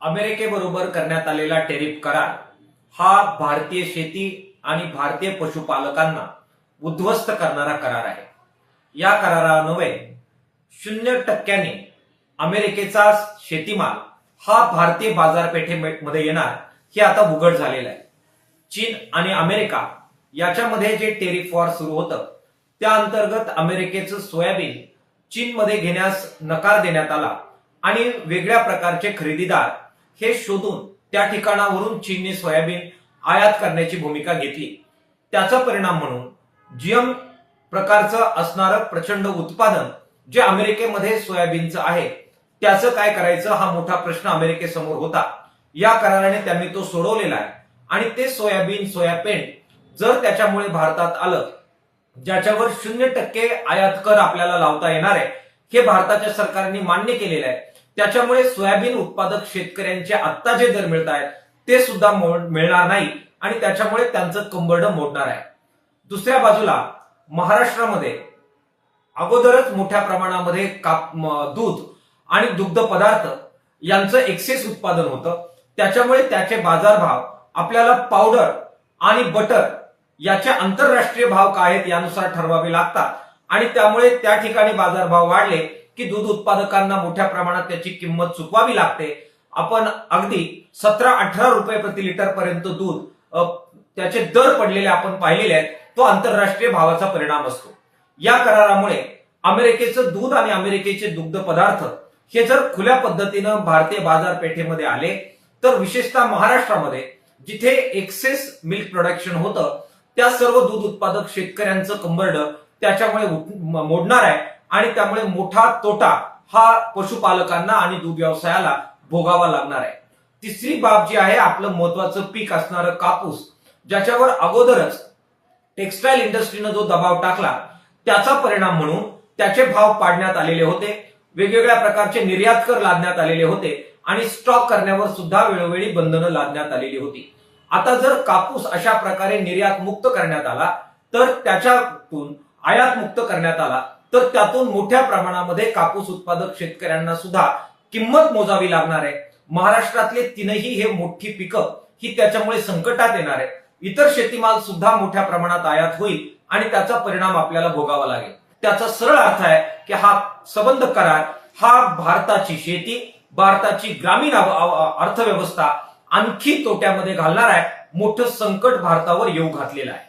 अमेरिकेबरोबर करण्यात आलेला टेरिफ करार हा भारतीय शेती आणि भारतीय पशुपालकांना उद्ध्वस्त करणारा करार आहे। या करारान्वये 0% अमेरिकेचा शेतीमाल हा भारतीय बाजारपेठेमध्ये येणार हे आता उघड झालेलं आहे। चीन आणि अमेरिका याच्यामध्ये जे टेरिफ वॉर सुरू होतं त्या अंतर्गत अमेरिकेचं सोयाबीन चीनमध्ये घेण्यास नकार देण्यात आला आणि वेगळ्या प्रकारचे खरेदीदार हे शोधून त्या ठिकाणावरून चीनने सोयाबीन आयात करण्याची भूमिका घेतली। त्याचा परिणाम म्हणून जीएम प्रकारचं असणारं प्रचंड उत्पादन जे अमेरिकेमध्ये सोयाबीनचं आहे त्याचं काय करायचं हा मोठा प्रश्न अमेरिकेसमोर होता। या कराराने त्यांनी तो सोडवलेला आहे आणि ते सोयाबीन सोयापेंड जर त्याच्यामुळे भारतात आलं ज्याच्यावर 0% आयात कर आपल्याला लावता येणार आहे हे भारताच्या सरकारने मान्य केलेलं आहे। त्याच्यामुळे सोयाबीन उत्पादक शेतकऱ्यांचे आत्ता जे दर मिळत आहेत ते सुद्धा मिळणार नाही आणि त्याच्यामुळे त्यांचं कंबरडं मोडणार आहे। दुसऱ्या बाजूला महाराष्ट्रामध्ये अगोदरच मोठ्या प्रमाणामध्ये दूध आणि दुग्ध पदार्थ यांचं एक्सेस उत्पादन होतं, त्याच्यामुळे त्याचे बाजारभाव आपल्याला पावडर आणि बटर याचे आंतरराष्ट्रीय भाव काय आहेत यानुसार ठरवावे लागतात आणि त्यामुळे त्या ठिकाणी बाजारभाव वाढले की दूध उत्पादकांना मोठ्या प्रमाणात त्याची किंमत चुकवावी लागते। आपण अगदी 17-18 रुपये प्रति लिटर पर्यंत दूध त्याचे दर पडलेले आपण पाहिलेले आहेत, तो आंतरराष्ट्रीय भावाचा परिणाम असतो। या करारामुळे अमेरिकेचं दूध आणि अमेरिकेचे दुग्ध पदार्थ हे जर खुल्या पद्धतीनं भारतीय बाजारपेठेमध्ये आले तर विशेषतः महाराष्ट्रामध्ये जिथे एक्सेस मिल्क प्रोडक्शन होतं त्या सर्व दूध उत्पादक शेतकऱ्यांचं कंबरडं त्याच्यामुळे मोडणार आहे आणि त्यामुळे मोठा तोटा हा पशुपालकांना आणि दूध व्यवसायाला भोगावा लागणार आहे। तिसरी बाब जी आहे आपलं महत्वाचं पीक असणारं कापूस, ज्याच्यावर अगोदरच टेक्सटाईल इंडस्ट्रीनं जो दबाव टाकला त्याचा परिणाम म्हणून त्याचे भाव पाडण्यात आलेले होते, वेगवेगळ्या प्रकारचे निर्यात कर लादण्यात आलेले होते आणि स्टॉक करण्यावर सुद्धा वेळोवेळी बंधनं लादण्यात आलेली होती। आता जर कापूस अशा प्रकारे निर्यात मुक्त करण्यात आला तर त्याच्यातून आयात मुक्त करण्यात आला तर त्यातून मोठ्या प्रमाणामध्ये कापूस उत्पादक शेतकऱ्यांना सुद्धा किंमत मोजावी लागणार आहे। महाराष्ट्रातले तीनही हे मोठी पिकं ही त्याच्यामुळे संकटात येणार आहे। इतर शेतीमाल सुद्धा मोठ्या प्रमाणात आयात होईल आणि त्याचा परिणाम आपल्याला भोगावा लागेल। त्याचा सरळ अर्थ आहे की हा संबंध करार हा भारताची शेती, भारताची ग्रामीण अर्थव्यवस्था आणखी तोट्यामध्ये घालणार आहे, मोठं संकट भारतावर येऊ घातलेलं आहे।